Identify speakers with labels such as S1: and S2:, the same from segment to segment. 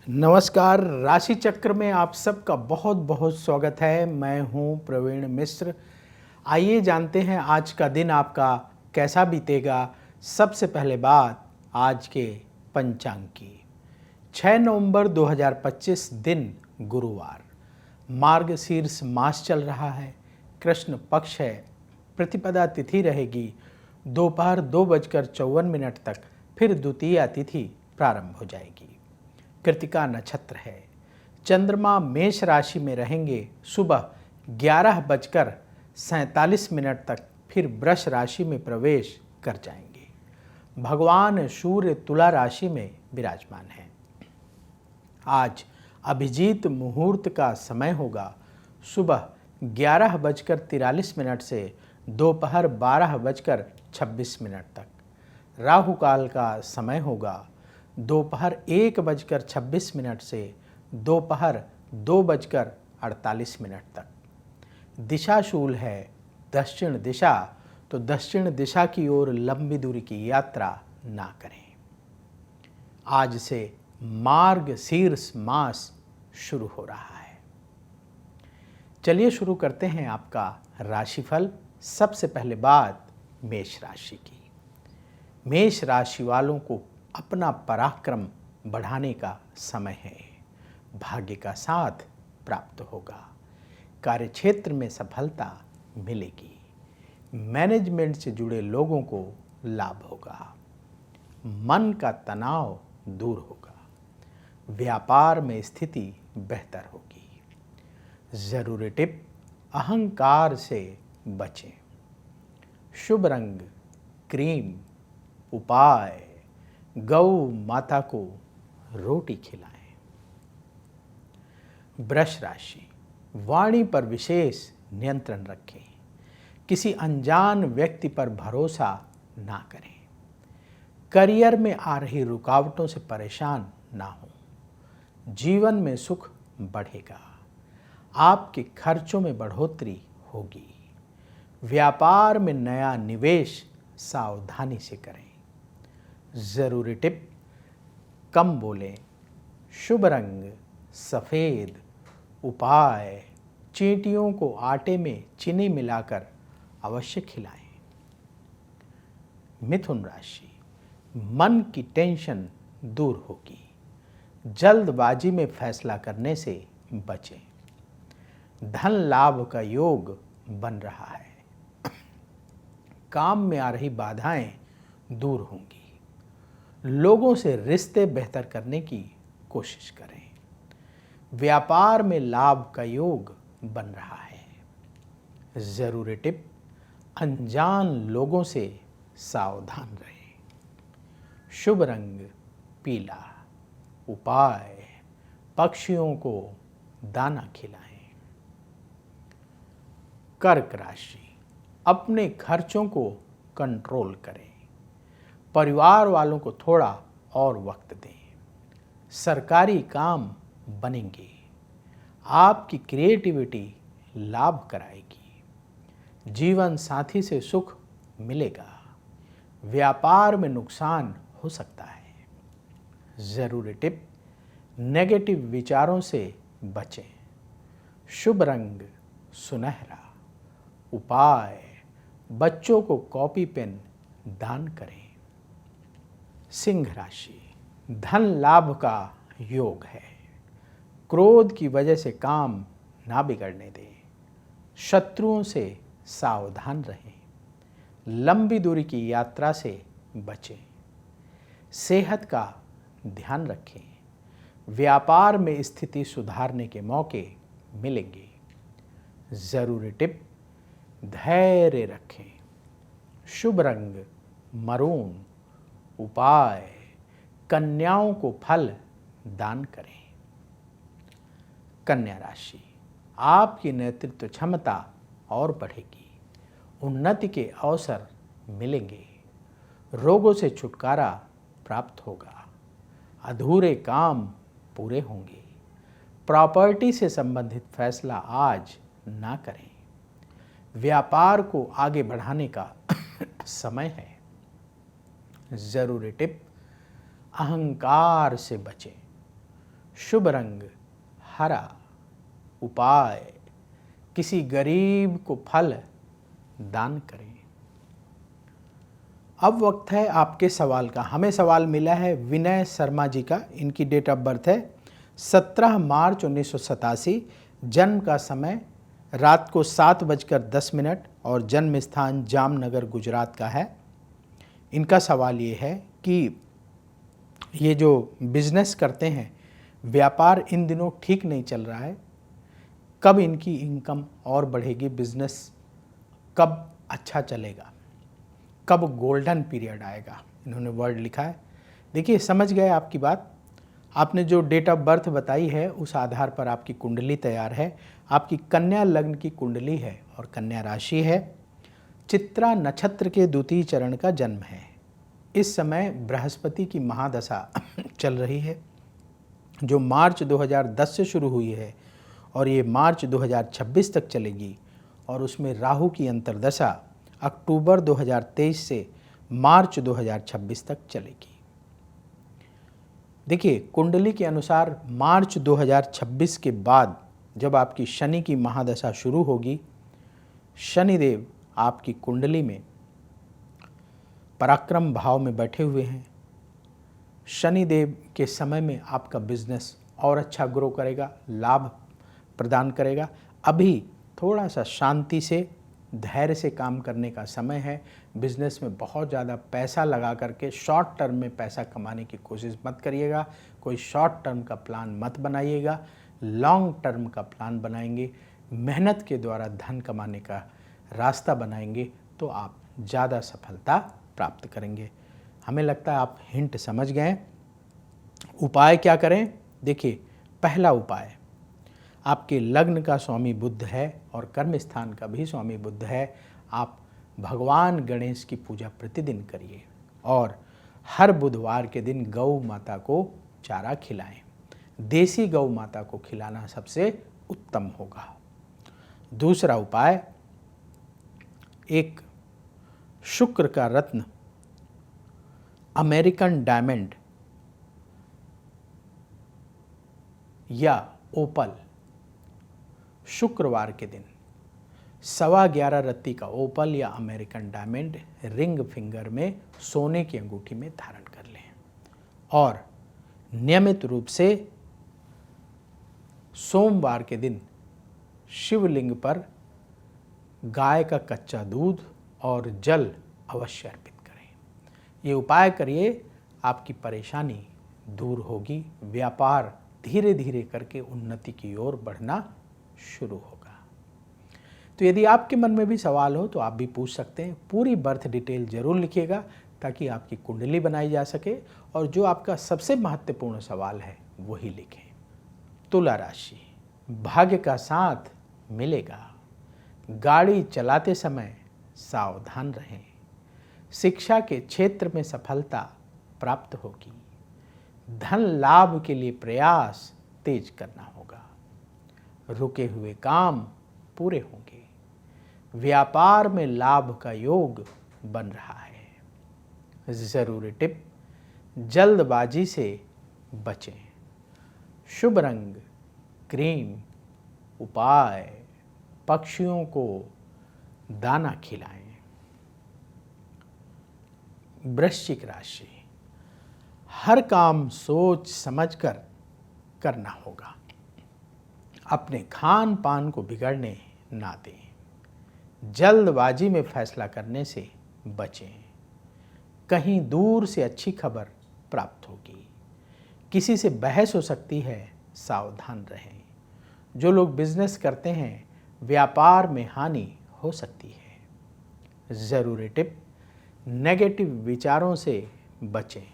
S1: नमस्कार। राशि चक्र में आप सबका बहुत बहुत स्वागत है। मैं हूं प्रवीण मिश्र। आइए जानते हैं आज का दिन आपका कैसा बीतेगा। सबसे पहले बात आज के पंचांग की। 6 नवंबर 2025 दिन गुरुवार, मार्गशीर्ष मास चल रहा है, कृष्ण पक्ष है, प्रतिपदा तिथि रहेगी दोपहर 2:54 तक, फिर द्वितीया तिथि प्रारंभ हो जाएगी। कृतिका नक्षत्र है। चंद्रमा मेष राशि में रहेंगे सुबह 11:47 तक, फिर वृष राशि में प्रवेश कर जाएंगे। भगवान सूर्य तुला राशि में विराजमान हैं। आज अभिजीत मुहूर्त का समय होगा सुबह 11:43 से दोपहर 12:26 तक। राहु काल का समय होगा दोपहर 1:26 से दोपहर 2:48 तक। दिशाशूल है दक्षिण दिशा, तो दक्षिण दिशा की ओर लंबी दूरी की यात्रा ना करें। आज से मार्गशीर्ष मास शुरू हो रहा है। चलिए शुरू करते हैं आपका राशिफल। सबसे पहले बात मेष राशि की। मेष राशि वालों को अपना पराक्रम बढ़ाने का समय है। भाग्य का साथ प्राप्त होगा। कार्यक्षेत्र में सफलता मिलेगी। मैनेजमेंट से जुड़े लोगों को लाभ होगा। मन का तनाव दूर होगा। व्यापार में स्थिति बेहतर होगी। जरूरी टिप, अहंकार से बचें। शुभ रंग क्रीम। उपाय, गौ माता को रोटी खिलाएं। वृष राशि, वाणी पर विशेष नियंत्रण रखें। किसी अनजान व्यक्ति पर भरोसा ना करें। करियर में आ रही रुकावटों से परेशान ना हो। जीवन में सुख बढ़ेगा। आपके खर्चों में बढ़ोतरी होगी। व्यापार में नया निवेश सावधानी से करें। जरूरी टिप, कम बोलें। शुभ रंग सफ़ेद। उपाय, चींटियों को आटे में चीनी मिलाकर अवश्य खिलाएं। मिथुन राशि, मन की टेंशन दूर होगी। जल्दबाजी में फैसला करने से बचें। धन लाभ का योग बन रहा है। काम में आ रही बाधाएं दूर होंगी। लोगों से रिश्ते बेहतर करने की कोशिश करें। व्यापार में लाभ का योग बन रहा है। जरूरी टिप, अनजान लोगों से सावधान रहें। शुभ रंग पीला। उपाय, पक्षियों को दाना खिलाएं। कर्क राशि, अपने खर्चों को कंट्रोल करें। परिवार वालों को थोड़ा और वक्त दें। सरकारी काम बनेंगे। आपकी क्रिएटिविटी लाभ कराएगी। जीवन साथी से सुख मिलेगा। व्यापार में नुकसान हो सकता है। जरूरी टिप, नेगेटिव विचारों से बचें। शुभ रंग सुनहरा। उपाय, बच्चों को कॉपी पेन दान करें। सिंह राशि, धन लाभ का योग है। क्रोध की वजह से काम ना बिगड़ने दें। शत्रुओं से सावधान रहें। लंबी दूरी की यात्रा से बचें। सेहत का ध्यान रखें। व्यापार में स्थिति सुधारने के मौके मिलेंगे। जरूरी टिप, धैर्य रखें। शुभ रंग मरून। उपाय, कन्याओं को फल दान करें। कन्या राशि, आपकी नेतृत्व क्षमता और बढ़ेगी। उन्नति के अवसर मिलेंगे। रोगों से छुटकारा प्राप्त होगा। अधूरे काम पूरे होंगे। प्रॉपर्टी से संबंधित फैसला आज ना करें। व्यापार को आगे बढ़ाने का समय है। जरूरी टिप, अहंकार से बचें। शुभ रंग हरा, उपाय किसी गरीब को फल दान करें। अब वक्त है आपके सवाल का। हमें सवाल मिला है विनय शर्मा जी का। इनकी डेट ऑफ बर्थ है 17 मार्च 1987। जन्म का समय रात को 7:10 और जन्म स्थान जामनगर गुजरात का है। इनका सवाल ये है कि ये जो बिजनेस करते हैं, व्यापार इन दिनों ठीक नहीं चल रहा है, कब इनकी इनकम और बढ़ेगी, बिजनेस कब अच्छा चलेगा, कब गोल्डन पीरियड आएगा, इन्होंने वर्ड लिखा है। देखिए, समझ गए आपकी बात। आपने जो डेट ऑफ बर्थ बताई है उस आधार पर आपकी कुंडली तैयार है। आपकी कन्या लग्न की कुंडली है और कन्या राशि है। चित्रा नक्षत्र के द्वितीय चरण का जन्म है। इस समय बृहस्पति की महादशा चल रही है जो मार्च 2010 से शुरू हुई है और ये मार्च 2026 तक चलेगी, और उसमें राहु की अंतर्दशा अक्टूबर 2023 से मार्च 2026 तक चलेगी। देखिए, कुंडली के अनुसार मार्च 2026 के बाद जब आपकी शनि की महादशा शुरू होगी, शनिदेव आपकी कुंडली में पराक्रम भाव में बैठे हुए हैं। शनिदेव के समय में आपका बिजनेस और अच्छा ग्रो करेगा, लाभ प्रदान करेगा। अभी थोड़ा सा शांति से, धैर्य से काम करने का समय है। बिजनेस में बहुत ज़्यादा पैसा लगा करके शॉर्ट टर्म में पैसा कमाने की कोशिश मत करिएगा। कोई शॉर्ट टर्म का प्लान मत बनाइएगा, लॉन्ग टर्म का प्लान बनाएंगे, मेहनत के द्वारा धन कमाने का रास्ता बनाएंगे तो आप ज़्यादा सफलता प्राप्त करेंगे। हमें लगता है आप हिंट समझ गए। उपाय क्या करें? देखिए, पहला उपाय, आपके लग्न का स्वामी बुध है और कर्म स्थान का भी स्वामी बुध है। आप भगवान गणेश की पूजा प्रतिदिन करिए और हर बुधवार के दिन गौ माता को चारा खिलाएं। देसी गौ माता को खिलाना सबसे उत्तम होगा। दूसरा उपाय, एक शुक्र का रत्न अमेरिकन डायमंड या ओपल शुक्रवार के दिन 11.25 रत्ती का ओपल या अमेरिकन डायमंड रिंग फिंगर में सोने की अंगूठी में धारण कर लें और नियमित रूप से सोमवार के दिन शिवलिंग पर गाय का कच्चा दूध और जल अवश्य अर्पित करें। ये उपाय करिए, आपकी परेशानी दूर होगी। व्यापार धीरे धीरे करके उन्नति की ओर बढ़ना शुरू होगा। तो यदि आपके मन में भी सवाल हो तो आप भी पूछ सकते हैं। पूरी बर्थ डिटेल जरूर लिखिएगा ताकि आपकी कुंडली बनाई जा सके और जो आपका सबसे महत्वपूर्ण सवाल है वही लिखें। तुला राशि, भाग्य का साथ मिलेगा। गाड़ी चलाते समय सावधान रहें। शिक्षा के क्षेत्र में सफलता प्राप्त होगी। धन लाभ के लिए प्रयास तेज करना होगा। रुके हुए काम पूरे होंगे। व्यापार में लाभ का योग बन रहा है। जरूरी टिप, जल्दबाजी से बचें। शुभ रंग क्रीम। उपाय, पक्षियों को दाना खिलाएं। वृश्चिक राशि, हर काम सोच समझकर करना होगा। अपने खान पान को बिगड़ने ना दें। जल्दबाजी में फैसला करने से बचें। कहीं दूर से अच्छी खबर प्राप्त होगी। किसी से बहस हो सकती है, सावधान रहें। जो लोग बिजनेस करते हैं, व्यापार में हानि हो सकती है। ज़रूरी टिप, नेगेटिव विचारों से बचें।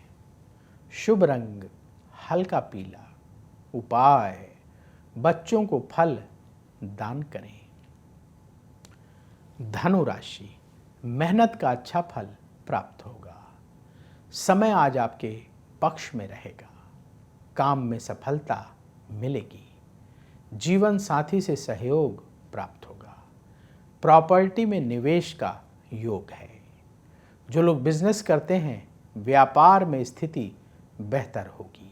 S1: शुभ रंग हल्का पीला। उपाय, बच्चों को फल दान करें। धनु राशि, मेहनत का अच्छा फल प्राप्त होगा। समय आज आपके पक्ष में रहेगा। काम में सफलता मिलेगी। जीवन साथी से सहयोग प्राप्त होगा। प्रॉपर्टी में निवेश का योग है। जो लोग बिजनेस करते हैं, व्यापार में स्थिति बेहतर होगी।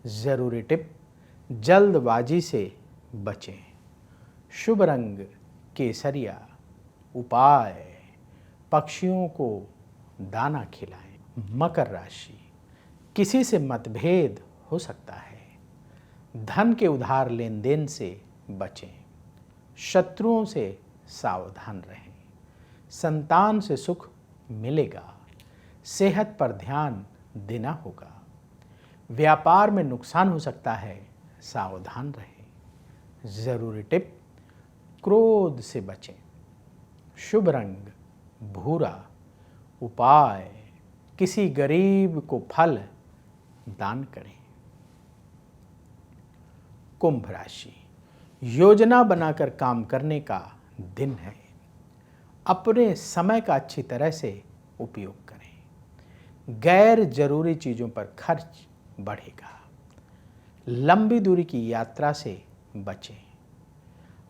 S1: ज़रूरी टिप, जल्दबाजी से बचें। शुभ रंग केसरिया। उपाय, पक्षियों को दाना खिलाएं। मकर राशि, किसी से मतभेद हो सकता है। धन के उधार लेन देन से बचें। शत्रुओं से सावधान रहें। संतान से सुख मिलेगा। सेहत पर ध्यान देना होगा। व्यापार में नुकसान हो सकता है, सावधान रहें। ज़रूरी टिप, क्रोध से बचें। शुभ रंग भूरा। उपाय, किसी गरीब को फल दान करें। कुंभ राशि, योजना बनाकर काम करने का दिन है। अपने समय का अच्छी तरह से उपयोग करें। गैर जरूरी चीज़ों पर खर्च बढ़ेगा। लंबी दूरी की यात्रा से बचें।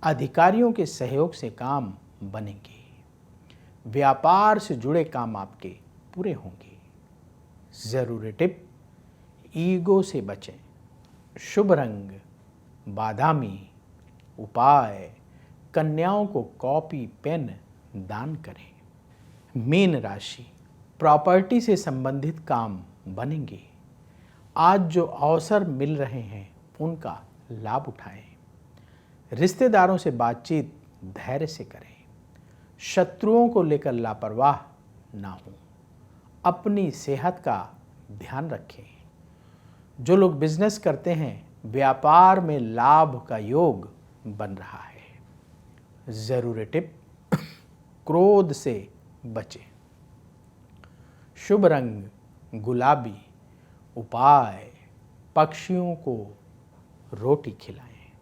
S1: अधिकारियों के सहयोग से काम बनेंगे। व्यापार से जुड़े काम आपके पूरे होंगे। ज़रूरी टिप, ईगो से बचें। शुभ रंग बादामी। उपाय, कन्याओं को कॉपी पेन दान करें। मीन राशि, प्रॉपर्टी से संबंधित काम बनेंगे। आज जो अवसर मिल रहे हैं उनका लाभ उठाएं। रिश्तेदारों से बातचीत धैर्य से करें। शत्रुओं को लेकर लापरवाह ना हो। अपनी सेहत का ध्यान रखें। जो लोग बिजनेस करते हैं, व्यापार में लाभ का योग बन रहा है। ज़रूरी टिप, क्रोध से बचें। शुभ रंग गुलाबी। उपाय, पक्षियों को रोटी खिलाएं।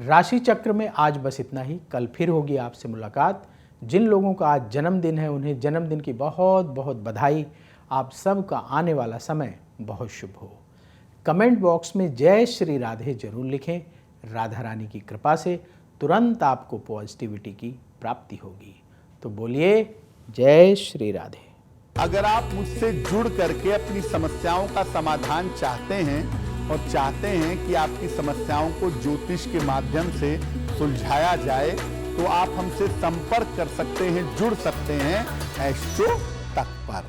S1: राशि चक्र में आज बस इतना ही। कल फिर होगी आपसे मुलाकात। जिन लोगों का आज जन्मदिन है उन्हें जन्मदिन की बहुत बहुत बधाई। आप सबका आने वाला समय बहुत शुभ हो। कमेंट बॉक्स में जय श्री राधे जरूर लिखें। राधा रानी की कृपा से तुरंत आपको पॉजिटिविटी की प्राप्ति होगी। तो बोलिए जय श्री राधे।
S2: अगर आप मुझसे जुड़ करके अपनी समस्याओं का समाधान चाहते हैं और चाहते हैं कि आपकी समस्याओं को ज्योतिष के माध्यम से सुलझाया जाए, तो आप हमसे संपर्क कर सकते हैं, जुड़ सकते हैं एस्ट्रो तक पर।